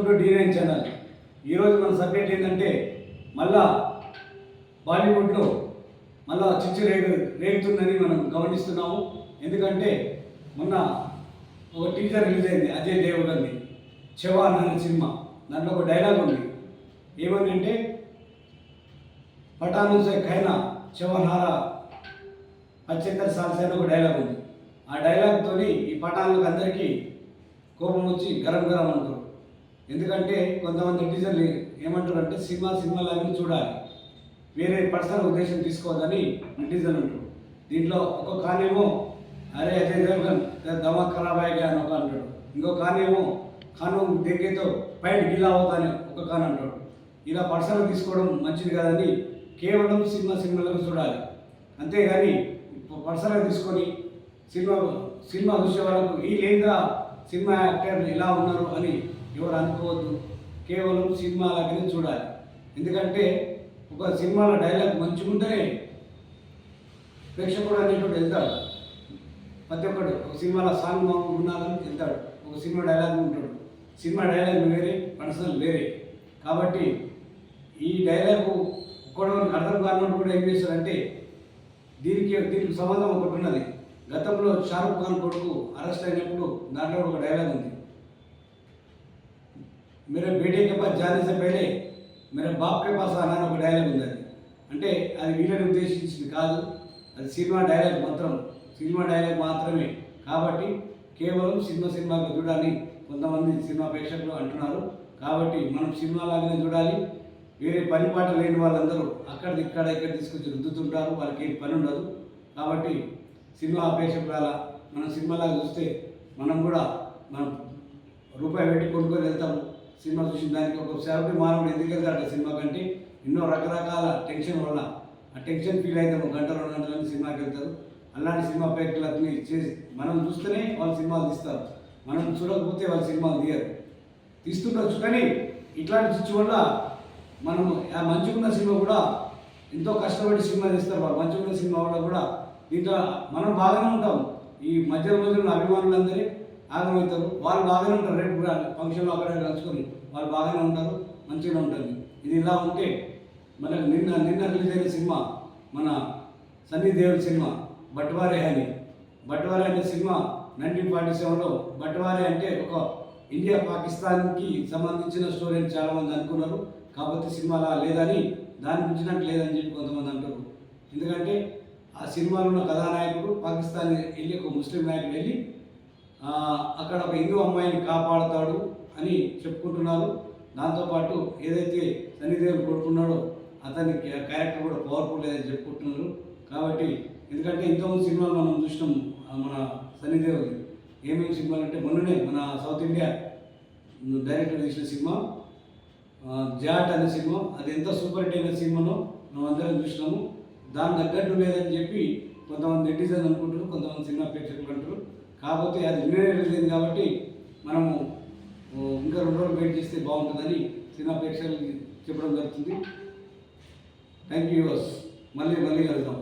Welcome to D9 channel. ఈరోజు మన subject ఏంటంటే మళ్ళా బాలీవుడ్లో మళ్ళా చిచ్చు రేగుతుందని మనం గమనిస్తున్నాము. ఎందుకంటే మొన్న ఒక టీజర్ రిలీజ్ అయింది అజయ్ దేవగన్ది చవాన్ అనే సినిమా. దాంట్లో ఒక డైలాగ్ ఉంది. ఏమనంటే పఠాను సే ఖైనా చవాన్ హారా 75 సాల్ సే ఒక డైలాగ్ ఉంది. ఆ డైలాగ్తో ఈ పఠాన్లకు అందరికీ కోపం వచ్చి గరం గరం అంటారు. ఎందుకంటే కొంతమంది నెటిజన్లు ఏమంటారు అంటే సినిమాలాగా చూడాలి, వేరే పర్సనల్ ఉద్దేశం తీసుకోవద్దని నెటిజన్ అంటారు. దీంట్లో ఒక కానేమో అరే అజయ్ దేవగన్ దమా ఖరాబ్ అయ్యా అని ఒక అంటాడు. ఇంకో కానేమో ఖాను దగ్గరతో పైన గిల్లా అవుతాని ఒక కాన్ అంటాడు. ఇలా పర్సనల్ తీసుకోవడం మంచిది కాదని కేవలం సినిమాలకు చూడాలి, అంతేగాని పర్సనల్ తీసుకొని సినిమా చూసే వాళ్ళకు ఈ లేదా సినిమా యాక్టర్లు ఇలా ఉన్నారు అని ఎవరు అనుకోవద్దు. కేవలం సినిమాలకి చూడాలి. ఎందుకంటే ఒక సినిమాలో డైలాగ్ మంచిగా ఉంటేనే ప్రేక్షకుడు అనేటువంటి వెళ్తాడు. ప్రతి ఒక్కడు ఒక సినిమాలో సాంగ్ ఉన్నాలని వెళ్తాడు. ఒక సినిమా డైలాగ్ ఉంటాడు. సినిమా డైలాగ్ వేరే, పర్సనల్ వేరే. కాబట్టి ఈ డైలాగు ఒక్కడో అర్థం కానివాడు కూడా ఏం చేస్తారంటే దీనికి సంబంధం ఒకటి ఉన్నది. గతంలో షారుఖ్ ఖాన్ కొడుకు అరెస్ట్ అయినప్పుడు దాంట్లో ఒక డైలాగ్ ఉంది, मेरे बेटे के पास जाने से पहले मेरे बाप के पास आना ఒక డైలాగ్ ఉంది. అది అంటే అది వీళ్ళని ఉద్దేశించింది కాదు, అది సినిమా డైలాగ్ మాత్రమే. కాబట్టి కేవలం సినిమాకి చూడాలి కొంతమంది సినిమా ప్రేక్షకులు అంటున్నారు. కాబట్టి మనం సినిమాలాగానే చూడాలి. వేరే పని పాట లేని వాళ్ళందరూ ఇక్కడ తీసుకొచ్చి రుద్దుతుంటారు, వాళ్ళకి ఏం పని ఉండదు. కాబట్టి సినిమా ప్రేక్షకుల మనం సినిమాలాగా చూస్తే మనం రూపాయి పెట్టి కొనుక్కొని వెళ్తాము. సినిమా చూసిన దానికి ఒక సేవకి మానవుడు ఎందుకు వెళ్తాడు సినిమా కంటే? ఎన్నో రకరకాల టెన్షన్ వల్ల ఆ టెన్షన్ ఫీల్ అయితే 1 గంట 2 గంటలని సినిమాకి వెళ్తారు. అలాంటి సినిమా ప్రేక్షకులని చేసి మనం చూస్తేనే వాళ్ళు సినిమాలు తీస్తారు, మనం చూడకపోతే వాళ్ళు సినిమాలు తీస్తుండొచ్చు. కానీ ఇట్లాంటి సిచ్చు వల్ల మనం ఆ మంచిగున్న సినిమా కూడా ఎంతో కష్టపడి సినిమా తీస్తారు. వాళ్ళు మంచిగున్న సినిమా వల్ల కూడా దీంట్లో మనం బాగానే ఉంటాం. ఈ మధ్యలో అభిమానులందరూ ఆగమవుతారు, వాళ్ళు బాగానే ఉంటారు. రేపు కూడా ఫంక్షన్లో అక్కడ కలుసుకొని వాళ్ళు బాగానే ఉంటారు, మంచిగా ఉంటుంది. ఇది ఇలా ఉంటే మనకు నిన్న రిలీజ్ అయిన సినిమా మన సన్నీ దేవల్ సినిమా బట్వారే అనే సినిమా 1947లో బట్వారే అంటే ఒక ఇండియా పాకిస్తాన్కి సంబంధించిన స్టోరీ అని చాలామంది అనుకున్నారు. కాకపోతే సినిమాలా లేదని, దాని గురించినట్టు లేదని చెప్పి కొంతమంది అంటారు. ఎందుకంటే ఆ సినిమాలో ఉన్న కథానాయకుడు పాకిస్తాన్ వెళ్ళి ఒక ముస్లిం నాయకుడు వెళ్ళి అక్కడ ఒక హిందూ అమ్మాయిని కాపాడుతాడు అని చెప్పుకుంటున్నారు. దాంతోపాటు ఏదైతే సన్నిదేవుడు కొడుకున్నాడో అతని క్యారెక్టర్ కూడా పవర్ఫుల్ లేదని చెప్పుకుంటున్నారు. కాబట్టి ఎందుకంటే ఇంతకుముందు సినిమాలు మనం చూసినాం మన సన్నిదేవుడు ఏమేమి సినిమాలు అంటే మొన్ననే మన సౌత్ ఇండియా డైరెక్టర్ తీసిన సినిమా జాట్ అనే సినిమా, అది ఎంత సూపర్ హిట్ అయిన సినిమానో మనం అందరం చూసినాము. దాని తగ్గట్టు లేదని చెప్పి కొంతమంది నెటిజన్ అనుకుంటారు, కొంతమంది సినిమా ప్రేక్షకులు అంటారు. కాకపోతే అది రిలీజ్ కాబట్టి మనము ఇంకా 2 రోజులు వెయిట్ చేస్తే బాగుంటుందని సినిమా ప్రేక్షకులకి చెప్పడం జరుగుతుంది. Thank you. మళ్ళీ కలుద్దాం.